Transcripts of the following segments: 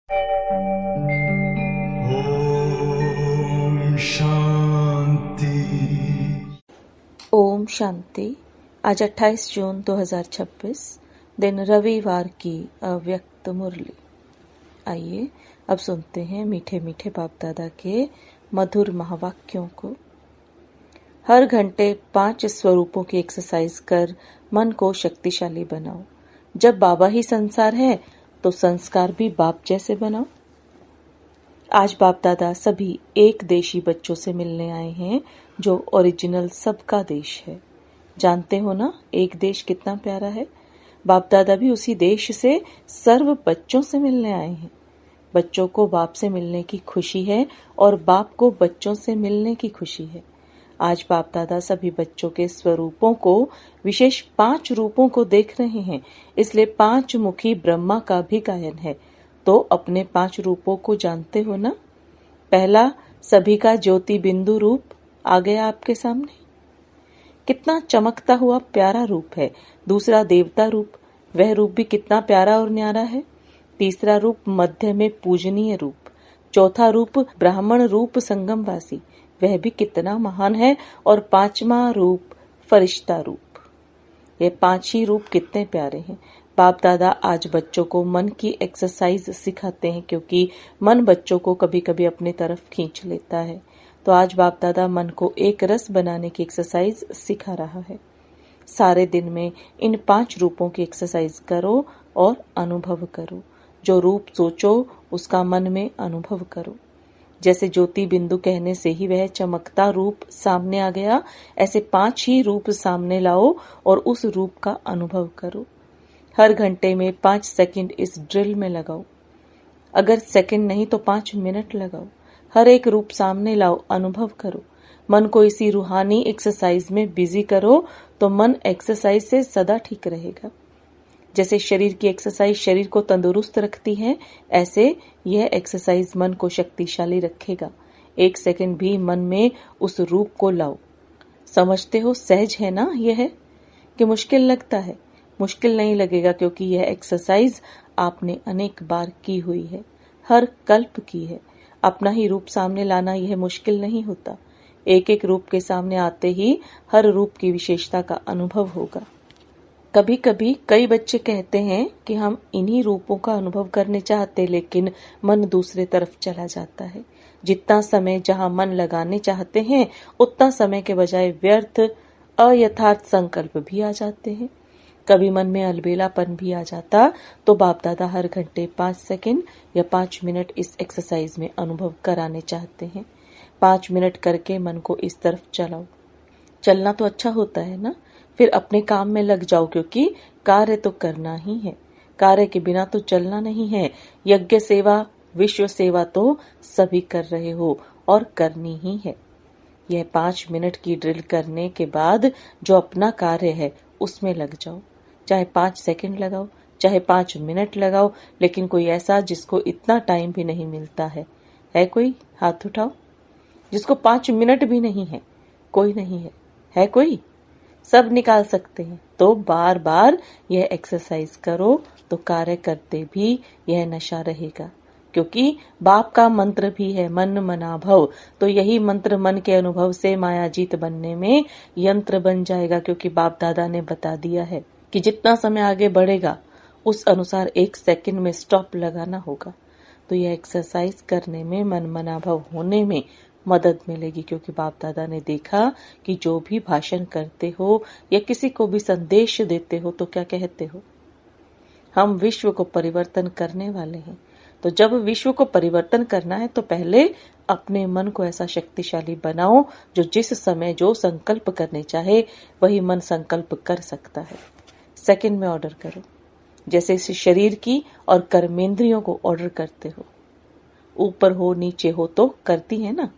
ओम शांति। ओम शांति। आज 28 जून 2026 दिन रविवार की अव्यक्त मुरली। आइए अब सुनते हैं मीठे मीठे बाप दादा के मधुर महावाक्यों को। हर घंटे 5 स्वरूपों की एक्सरसाइज कर मन को शक्तिशाली बनाओ। जब बाबा ही संसार है तो संस्कार भी बाप जैसे बनाओ। आज बाप दादा सभी एक देशी बच्चों से मिलने आए हैं जो ओरिजिनल सबका देश है। जानते हो ना, एक देश कितना प्यारा है। बाप दादा भी उसी देश से सर्व बच्चों से मिलने आए हैं। बच्चों को बाप से मिलने की खुशी है और बाप को बच्चों से मिलने की खुशी है। आज बाप दादा सभी बच्चों के स्वरूपों को, विशेष 5 रूपों को देख रहे हैं, इसलिए 5 मुखी ब्रह्मा का भी गायन है। तो अपने 5 रूपों को जानते हो ना। पहला सभी का ज्योति बिंदु रूप आ गया आपके सामने, कितना चमकता हुआ प्यारा रूप है। दूसरा देवता रूप, वह रूप भी कितना प्यारा और न्यारा है। तीसरा रूप मध्य में पूजनीय रूप। चौथा रूप ब्राह्मण रूप संगमवासी, वह भी कितना महान है। और 5वां रूप फरिश्ता रूप। ये 5 ही रूप कितने प्यारे हैं। बाप दादा आज बच्चों को मन की एक्सरसाइज सिखाते हैं, क्योंकि मन बच्चों को कभी कभी अपनी तरफ खींच लेता है। तो आज बाप दादा मन को एक रस बनाने की एक्सरसाइज सिखा रहा है। सारे दिन में इन 5 रूपों की एक्सरसाइज करो और अनुभव करो। जो रूप सोचो उसका मन में अनुभव करो। जैसे ज्योति बिंदु कहने से ही वह चमकता रूप सामने आ गया, ऐसे 5 ही रूप सामने लाओ और उस रूप का अनुभव करो। हर घंटे में 5 सेकंड इस ड्रिल में लगाओ। अगर सेकंड नहीं तो 5 मिनट लगाओ। हर एक रूप सामने लाओ, अनुभव करो। मन को इसी रूहानी एक्सरसाइज में बिजी करो तो मन एक्सरसाइज से सदा ठीक रहेगा। जैसे शरीर की एक्सरसाइज शरीर को तंदुरुस्त रखती है, ऐसे यह एक्सरसाइज मन को शक्तिशाली रखेगा। 1 सेकंड भी मन में उस रूप को लाओ। समझते हो सहज है ना यह, कि मुश्किल लगता है? मुश्किल नहीं लगेगा, क्योंकि यह एक्सरसाइज आपने अनेक बार की हुई है, हर कल्प की है। अपना ही रूप सामने लाना यह मुश्किल नहीं होता। एक एक रूप के सामने आते ही हर रूप की विशेषता का अनुभव होगा। कभी कभी कई बच्चे कहते हैं कि हम इन्हीं रूपों का अनुभव करने चाहते, लेकिन मन दूसरे तरफ चला जाता है। जितना समय जहां मन लगाने चाहते हैं, उतना समय के बजाय व्यर्थ अयथार्थ संकल्प भी आ जाते हैं। कभी मन में अलबेलापन भी आ जाता। तो बाप दादा हर घंटे 5 सेकंड या 5 मिनट इस एक्सरसाइज में अनुभव कराने चाहते हैं। 5 मिनट करके मन को इस तरफ चलाओ। चलना तो अच्छा होता है ना। फिर अपने काम में लग जाओ, क्योंकि कार्य तो करना ही है। कार्य के बिना तो चलना नहीं है। यज्ञ सेवा, विश्व सेवा तो सभी कर रहे हो और करनी ही है। यह 5 मिनट की ड्रिल करने के बाद जो अपना कार्य है उसमें लग जाओ। चाहे 5 सेकंड लगाओ, चाहे 5 मिनट लगाओ, लेकिन कोई ऐसा जिसको इतना टाइम भी नहीं मिलता है कोई? हाथ उठाओ। जिसको 5 मिनट भी नहीं है, कोई नहीं है कोई? सब निकाल सकते हैं। तो बार बार यह एक्सरसाइज करो तो कार्य करते भी यह नशा रहेगा, क्योंकि बाप का मंत्र भी है मन मना भव। तो यही मंत्र मन के अनुभव से मायाजीत बनने में यंत्र बन जाएगा, क्योंकि बाप दादा ने बता दिया है कि जितना समय आगे बढ़ेगा उस अनुसार 1 सेकंड में स्टॉप लगाना होगा। तो यह एक्सरसाइज करने में मन मना भव होने में मदद मिलेगी, क्योंकि बाप दादा ने देखा कि जो भी भाषण करते हो या किसी को भी संदेश देते हो तो क्या कहते हो? हम विश्व को परिवर्तन करने वाले हैं। तो जब विश्व को परिवर्तन करना है तो पहले अपने मन को ऐसा शक्तिशाली बनाओ जो जिस समय जो संकल्प करने चाहे वही मन संकल्प कर सकता है। सेकंड में ऑर्डर करो, जैसे इस शरीर की और कर्मेंद्रियों को ऑर्डर करते हो। ऊपर हो नीचे हो तो करती है ना।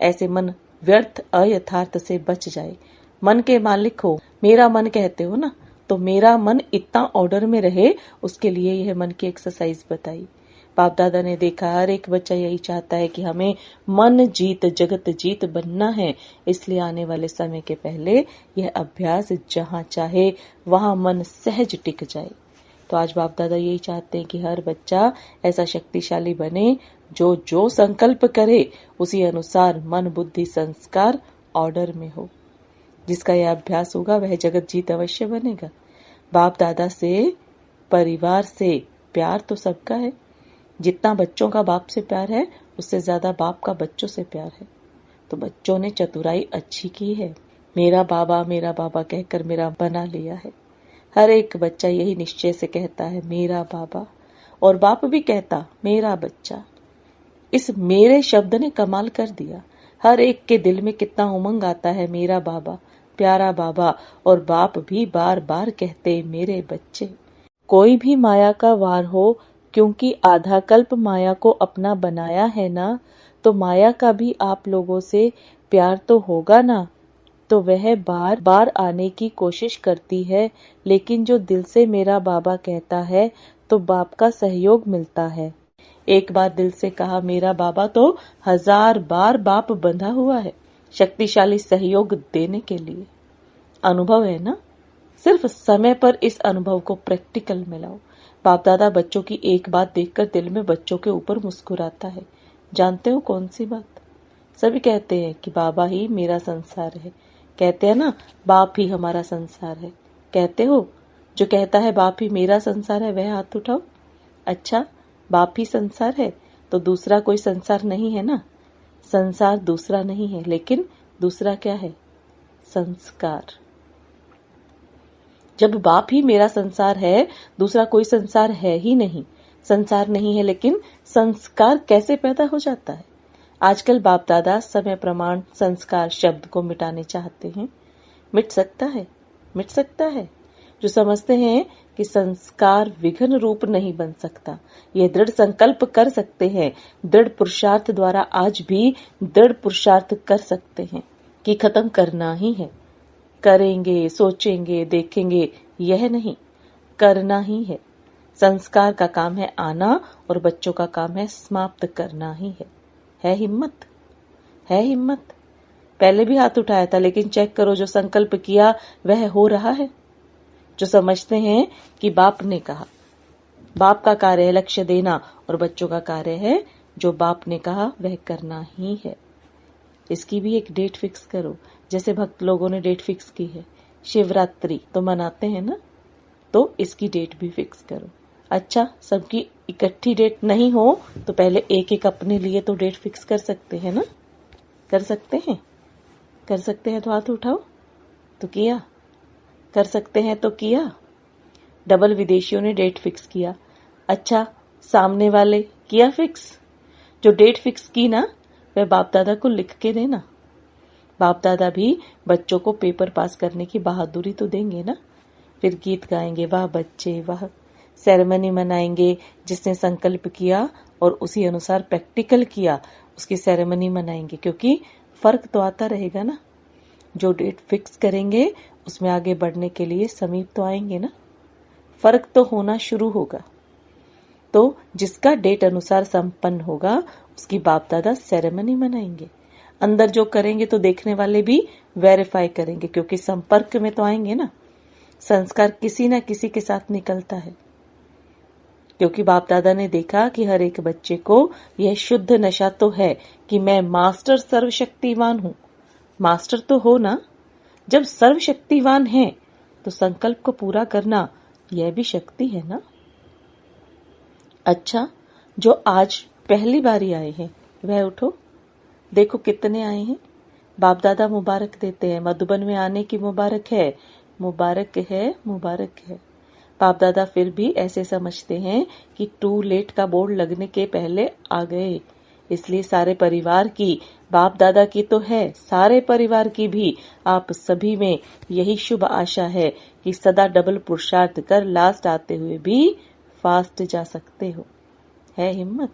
ऐसे मन व्यर्थ अयथार्थ से बच जाए। मन के मालिक हो, मेरा मन कहते हो ना, तो मेरा मन इतना ऑर्डर में रहे, उसके लिए यह मन की एक्सरसाइज बताई। बाप दादा ने देखा हर एक बच्चा यही चाहता है कि हमें मन जीत जगत जीत बनना है। इसलिए आने वाले समय के पहले यह अभ्यास जहां चाहे वहां मन सहज टिक जाए। तो आज बाप दादा यही चाहते हैं कि हर बच्चा ऐसा शक्तिशाली बने जो जो संकल्प करे उसी अनुसार मन बुद्धि संस्कार ऑर्डर में हो। जिसका यह अभ्यास होगा वह जगत जीत अवश्य बनेगा। बाप दादा से परिवार से प्यार तो सबका है। जितना बच्चों का बाप से प्यार है उससे ज्यादा बाप का बच्चों से प्यार है। तो बच्चों ने चतुराई अच्छी की है, मेरा बाबा कहकर मेरा बना लिया है। हर एक बच्चा यही निश्चय से कहता है मेरा बाबा, और बाप भी कहता मेरा बच्चा। इस मेरे शब्द ने कमाल कर दिया। हर एक के दिल में कितना उमंग आता है, मेरा बाबा, प्यारा बाबा, और बाप भी बार बार कहते मेरे बच्चे। कोई भी माया का वार हो, क्योंकि आधा कल्प माया को अपना बनाया है ना, तो माया का भी आप लोगों से प्यार तो होगा ना। तो वह बार बार आने की कोशिश करती है, लेकिन जो दिल से मेरा बाबा कहता है तो बाप का सहयोग मिलता है। एक बार दिल से कहा मेरा बाबा तो 1000 बार बाप बंधा हुआ है शक्तिशाली सहयोग देने के लिए। अनुभव है ना, सिर्फ समय पर इस अनुभव को प्रैक्टिकल में लाओ। बाप दादा बच्चों की एक बात देखकर दिल में बच्चों के ऊपर मुस्कुराता है। जानते हो कौन सी बात? सभी कहते हैं कि बाबा ही मेरा संसार है। कहते हैं ना, बाप ही हमारा संसार है। कहते हो? जो कहता है बाप ही मेरा संसार है वह हाथ उठाओ। अच्छा, बाप ही संसार है तो दूसरा कोई संसार नहीं है ना। संसार दूसरा नहीं है, लेकिन दूसरा क्या है? संस्कार। जब बाप ही मेरा संसार है, दूसरा कोई संसार है ही नहीं। संसार नहीं है, लेकिन संस्कार कैसे पैदा हो जाता है? आजकल बाप दादा समय प्रमाण संस्कार शब्द को मिटाने चाहते हैं। मिट सकता है? मिट सकता है। जो समझते हैं कि संस्कार विघ्न रूप नहीं बन सकता, यह दृढ़ संकल्प कर सकते हैं। दृढ़ पुरुषार्थ द्वारा आज भी दृढ़ पुरुषार्थ कर सकते हैं कि खत्म करना ही है। करेंगे, सोचेंगे, देखेंगे, यह नहीं, करना ही है। संस्कार का काम है आना और बच्चों का काम है समाप्त करना ही है। है हिम्मत? है हिम्मत? पहले भी हाथ उठाया था, लेकिन चेक करो जो संकल्प किया वह हो रहा है। जो समझते हैं कि बाप ने कहा, बाप का कार्य है लक्ष्य देना और बच्चों का कार्य है जो बाप ने कहा वह करना ही है। इसकी भी एक डेट फिक्स करो। जैसे भक्त लोगों ने डेट फिक्स की है, शिवरात्रि तो मनाते हैं ना, तो इसकी डेट भी फिक्स करो। अच्छा, सबकी इकट्ठी डेट नहीं हो तो पहले एक एक अपने लिए तो डेट फिक्स कर सकते हैं ना। कर सकते हैं? कर सकते हैं तो हाथ उठाओ। तो किया? कर सकते हैं तो किया। डबल विदेशियों ने डेट फिक्स किया। अच्छा, सामने वाले किया फिक्स? जो डेट फिक्स की ना वह बाप दादा को लिख के देना। बाप दादा भी बच्चों को पेपर पास करने की बहादुरी तो देंगे ना। फिर गीत गाएंगे, वाह बच्चे वाह। सेरेमनी मनाएंगे, जिसने संकल्प किया और उसी अनुसार प्रैक्टिकल किया उसकी सेरेमनी मनाएंगे, क्योंकि फर्क तो आता रहेगा ना। जो डेट फिक्स करेंगे उसमें आगे बढ़ने के लिए समीप तो आएंगे ना। फर्क तो होना शुरू होगा। तो जिसका डेट अनुसार संपन्न होगा उसकी बाप दादा सेरेमनी मनाएंगे। अंदर जो करेंगे तो देखने वाले भी वेरीफाई करेंगे, क्योंकि संपर्क में तो आएंगे ना। संस्कार किसी न किसी के साथ निकलता है, क्योंकि बाप दादा ने देखा कि हर एक बच्चे को यह शुद्ध नशा तो है कि मैं मास्टर सर्वशक्तिवान हूं। मास्टर तो हो ना। जब सर्वशक्तिवान है तो संकल्प को पूरा करना यह भी शक्ति है ना। अच्छा, जो आज पहली बारी आए हैं वह उठो। देखो कितने आए हैं। बाप दादा मुबारक देते हैं। मधुबन में आने की मुबारक है, मुबारक है, मुबारक है। बाप दादा फिर भी ऐसे समझते हैं कि टू लेट का बोर्ड लगने के पहले आ गए। इसलिए सारे परिवार की, बाप दादा की तो है, सारे परिवार की भी आप सभी में यही शुभ आशा है कि सदा डबल पुरुषार्थ कर लास्ट आते हुए भी फास्ट जा सकते हो। है हिम्मत?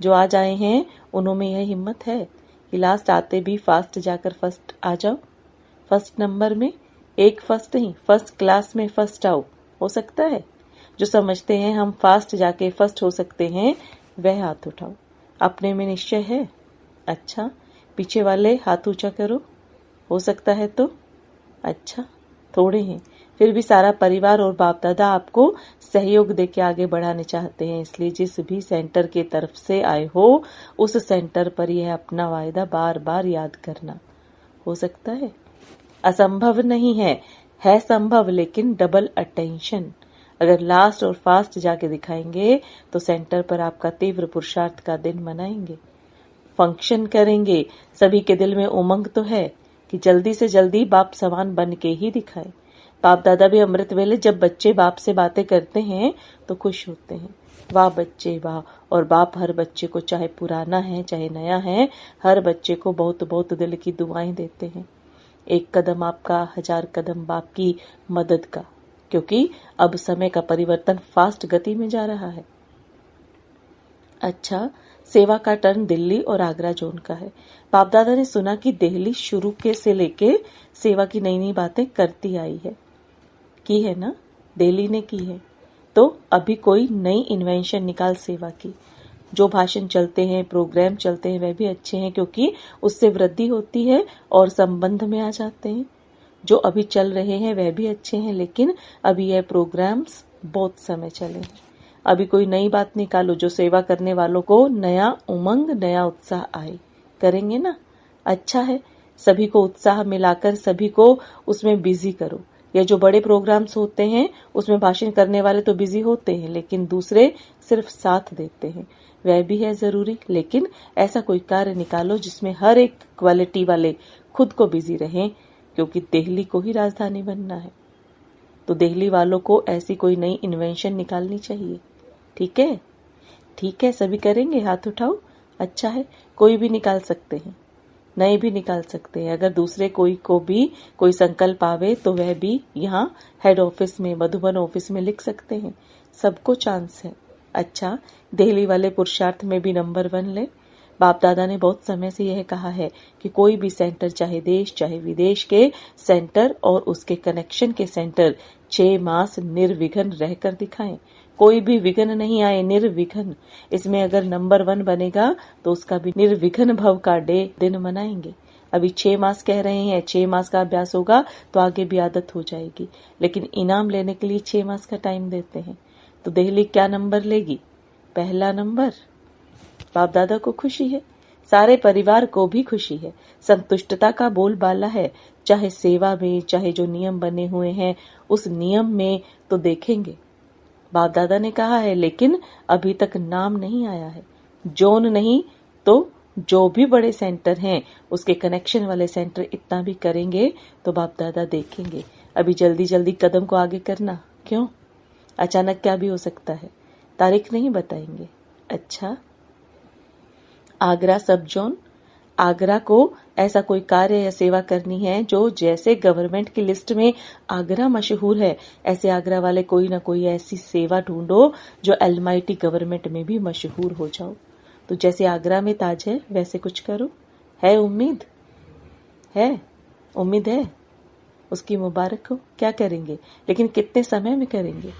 जो आज आए हैं उन्हों में यह हिम्मत है कि लास्ट आते भी फास्ट जाकर फर्स्ट आ जाओ। फर्स्ट नंबर में, एक फर्स्ट नहीं, फर्स्ट क्लास में फर्स्ट आओ। हो सकता है? जो समझते हैं हम फास्ट जाके फर्स्ट हो सकते हैं वह हाथ उठाओ। अपने में निश्चय है? अच्छा, पीछे वाले हाथ ऊंचा करो। हो सकता है तो? अच्छा, थोड़े हैं। फिर भी सारा परिवार और बाप दादा आपको सहयोग देके आगे बढ़ाने चाहते हैं, इसलिए जिस भी सेंटर के तरफ से आए हो उस सेंटर पर यह अपना वायदा बार बार याद करना। हो सकता है, असंभव नहीं है संभव, लेकिन डबल अटेंशन। अगर लास्ट और फास्ट जाके दिखाएंगे तो सेंटर पर आपका तीव्र पुरुषार्थ का दिन मनाएंगे, फंक्शन करेंगे। सभी के दिल में उमंग तो है कि जल्दी से जल्दी बाप समान बन के ही दिखाए। बाप दादा भी अमृत वेले जब बच्चे बाप से बातें करते हैं तो खुश होते हैं, वाह बच्चे वाह। और बाप हर बच्चे को, चाहे पुराना है चाहे नया है, हर बच्चे को बहुत बहुत दिल की दुआएं देते हैं। एक कदम आपका, 1000 कदम बाप की मदद का, क्योंकि अब समय का परिवर्तन फास्ट गति में जा रहा है। अच्छा, सेवा का टर्न दिल्ली और आगरा जोन का है। बाप दादा ने सुना कि दिल्ली शुरू के से लेके सेवा की नई नई बातें करती आई है, की है ना, दिल्ली ने की है। तो अभी कोई नई इन्वेंशन निकाल सेवा की। जो भाषण चलते हैं, प्रोग्राम चलते हैं, वह भी अच्छे हैं, क्योंकि उससे वृद्धि होती है और संबंध में आ जाते हैं। जो अभी चल रहे हैं वह भी अच्छे हैं, लेकिन अभी यह प्रोग्राम्स बहुत समय चले हैं। अभी कोई नई बात निकालो जो सेवा करने वालों को नया उमंग, नया उत्साह आए। करेंगे ना? अच्छा है, सभी को उत्साह मिलाकर सभी को उसमें बिजी करो। ये जो बड़े प्रोग्राम्स होते हैं उसमें भाषण करने वाले तो बिजी होते हैं, लेकिन दूसरे सिर्फ साथ देते हैं, वह भी है जरूरी। लेकिन ऐसा कोई कार्य निकालो जिसमें हर एक क्वालिटी वाले खुद को बिजी रहें, क्योंकि दिल्ली को ही राजधानी बनना है। तो दिल्ली वालों को ऐसी कोई नई इन्वेंशन निकालनी चाहिए। ठीक है, ठीक है, सभी करेंगे, हाथ उठाओ। अच्छा है, कोई भी निकाल सकते हैं, नए भी निकाल सकते हैं। अगर दूसरे कोई को भी कोई संकल्प आवे तो वह भी यहाँ हेड ऑफिस में, मधुबन ऑफिस में लिख सकते हैं। सबको चांस है। अच्छा, दिल्ली वाले पुरुषार्थ में भी नंबर 1 ले। बाप दादा ने बहुत समय से यह कहा है कि कोई भी सेंटर, चाहे देश चाहे विदेश के सेंटर और उसके कनेक्शन के सेंटर 6 मास निर्विघ्न रहकर दिखाएं। कोई भी विघ्न नहीं आए, निर्विघ्न। इसमें अगर नंबर 1 बनेगा तो उसका भी निर्विघ्न भव का दिन मनाएंगे। अभी 6 मास कह रहे हैं, 6 मास का अभ्यास होगा तो आगे भी आदत हो जाएगी, लेकिन इनाम लेने के लिए 6 मास का टाइम देते हैं। तो दिल्ली क्या नंबर लेगी? पहला नंबर। बाप दादा को खुशी है, सारे परिवार को भी खुशी है, संतुष्टता का बोलबाला है। चाहे सेवा में, चाहे जो नियम बने हुए हैं उस नियम में तो देखेंगे। बाप दादा ने कहा है, लेकिन अभी तक नाम नहीं आया है, जोन नहीं तो जो भी बड़े सेंटर हैं उसके कनेक्शन वाले सेंटर इतना भी करेंगे तो बाप दादा देखेंगे। अभी जल्दी जल्दी कदम को आगे करना क्यों? अचानक क्या भी हो सकता है, तारीख नहीं बताएंगे। अच्छा, आगरा सब जोन, आगरा को ऐसा कोई कार्य या सेवा करनी है जो जैसे गवर्नमेंट की लिस्ट में आगरा मशहूर है, ऐसे आगरा वाले कोई ना कोई ऐसी सेवा ढूंढो जो अलमाइटी गवर्नमेंट में भी मशहूर हो जाओ। तो जैसे आगरा में ताज है वैसे कुछ करो। है उम्मीद? है उम्मीद है, उसकी मुबारक हो। क्या करेंगे, लेकिन कितने समय में करेंगे?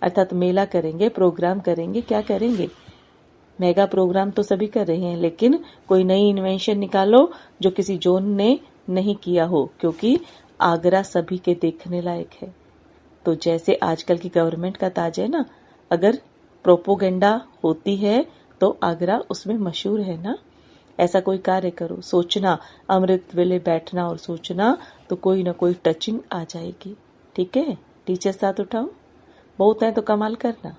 अर्थात मेला करेंगे, प्रोग्राम करेंगे, क्या करेंगे? मेगा प्रोग्राम तो सभी कर रहे हैं, लेकिन कोई नई इन्वेंशन निकालो जो किसी जोन ने नहीं किया हो, क्योंकि आगरा सभी के देखने लायक है। तो जैसे आजकल की गवर्नमेंट का ताज है ना, अगर प्रोपोगेंडा होती है तो आगरा उसमें मशहूर है ना। ऐसा कोई कार्य करो, सोचना, अमृत वेले बैठना और सोचना, तो कोई ना कोई टचिंग आ जाएगी। ठीक है, टीचर साथ उठाओ, बहुत है तो कमाल करना।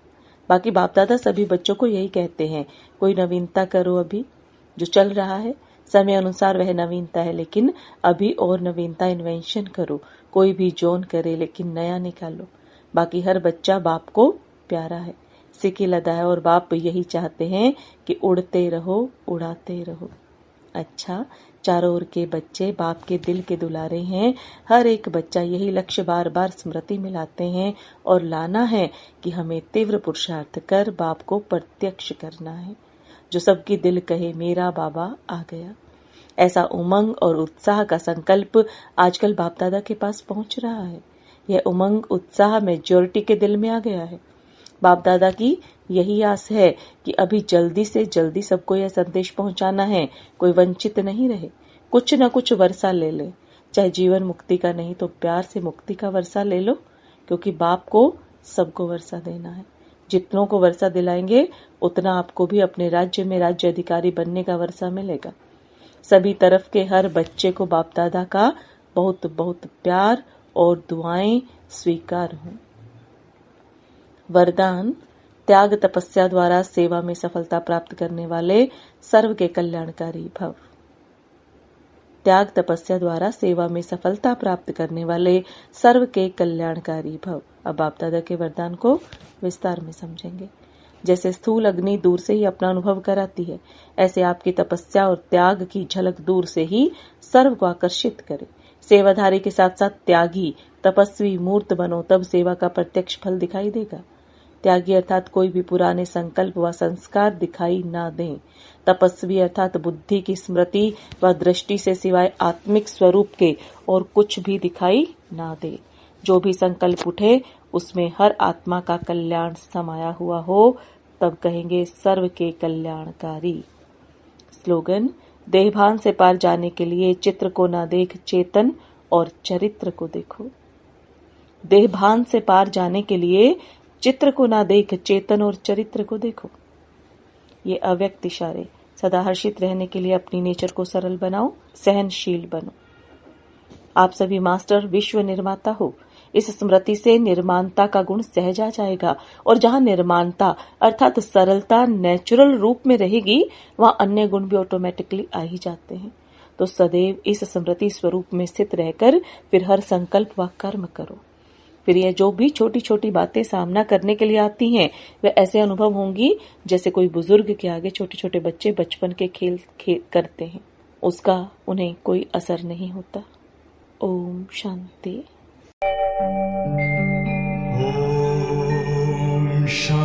बाकी बाप दादा सभी बच्चों को यही कहते हैं, कोई नवीनता करो। अभी जो चल रहा है समय अनुसार वह नवीनता है, लेकिन अभी और नवीनता इन्वेंशन करो। कोई भी जोन करे लेकिन नया निकालो। बाकी हर बच्चा बाप को प्यारा है, सिकी लदा है, और बाप यही चाहते हैं कि उड़ते रहो, उड़ाते रहो। अच्छा, चारों ओर के बच्चे बाप के दिल के दुलारे हैं। हर एक बच्चा यही लक्ष्य बार बार स्मृति में लाते हैं और लाना है कि हमें तीव्र पुरुषार्थ कर बाप को प्रत्यक्ष करना है। जो सबकी दिल कहे मेरा बाबा आ गया। ऐसा उमंग और उत्साह का संकल्प आजकल बाप दादा के पास पहुंच रहा है। यह उमंग उत्साह मेजॉरिटी के दिल में आ गया है। बाप दादा की यही आस है कि अभी जल्दी से जल्दी सबको यह संदेश पहुंचाना है, कोई वंचित नहीं रहे, कुछ न कुछ वर्षा ले ले। चाहे जीवन मुक्ति का नहीं तो प्यार से मुक्ति का वर्षा ले लो, क्योंकि बाप को सबको वर्षा देना है। जितनों को वर्षा दिलाएंगे उतना आपको भी अपने राज्य में राज्य अधिकारी बनने का वर्षा मिलेगा। सभी तरफ के हर बच्चे को बाप दादा का बहुत बहुत प्यार और दुआएं स्वीकार हों। वरदान, त्याग तपस्या द्वारा सेवा में सफलता प्राप्त करने वाले सर्व के कल्याणकारी भव। त्याग तपस्या द्वारा सेवा में सफलता प्राप्त करने वाले सर्व के कल्याणकारी भव। अब बाप दादा के वरदान को विस्तार में समझेंगे। जैसे स्थूल अग्नि दूर से ही अपना अनुभव कराती है, ऐसे आपकी तपस्या और त्याग की झलक दूर से ही सर्व को आकर्षित करे। सेवाधारी के साथ साथ त्यागी तपस्वी मूर्त बनो, तब सेवा का प्रत्यक्ष फल दिखाई देगा। त्यागी अर्थात कोई भी पुराने संकल्प व संस्कार दिखाई ना दें। तपस्वी अर्थात बुद्धि की स्मृति व दृष्टि से सिवाय आत्मिक स्वरूप के और कुछ भी दिखाई ना दे। जो भी संकल्प उठे उसमें हर आत्मा का कल्याण समाया हुआ हो, तब कहेंगे सर्व के कल्याणकारी। स्लोगन, देहभान से पार जाने के लिए चित्र को ना देख चेतन और चरित्र को देखो। देहभान से पार जाने के लिए चित्र को ना देख चेतन और चरित्र को देखो। ये अव्यक्त इशारे। सदा हर्षित रहने के लिए अपनी नेचर को सरल बनाओ, सहनशील बनो। आप सभी मास्टर विश्व निर्माता हो। इस स्मृति से निर्माणता का गुण सहज आ जाएगा, और जहाँ निर्माणता अर्थात सरलता नेचुरल रूप में रहेगी, वहाँ अन्य गुण भी ऑटोमेटिकली आ ही जाते हैं। तो सदैव इस स्मृति स्वरूप में स्थित रहकर फिर हर संकल्प व कर्म करो। फिर ये जो भी छोटी छोटी बातें सामना करने के लिए आती हैं, वे ऐसे अनुभव होंगी जैसे कोई बुजुर्ग के आगे छोटे छोटे बच्चे बचपन के खेल करते हैं, उसका उन्हें कोई असर नहीं होता। ओम शांति। ओम शांति।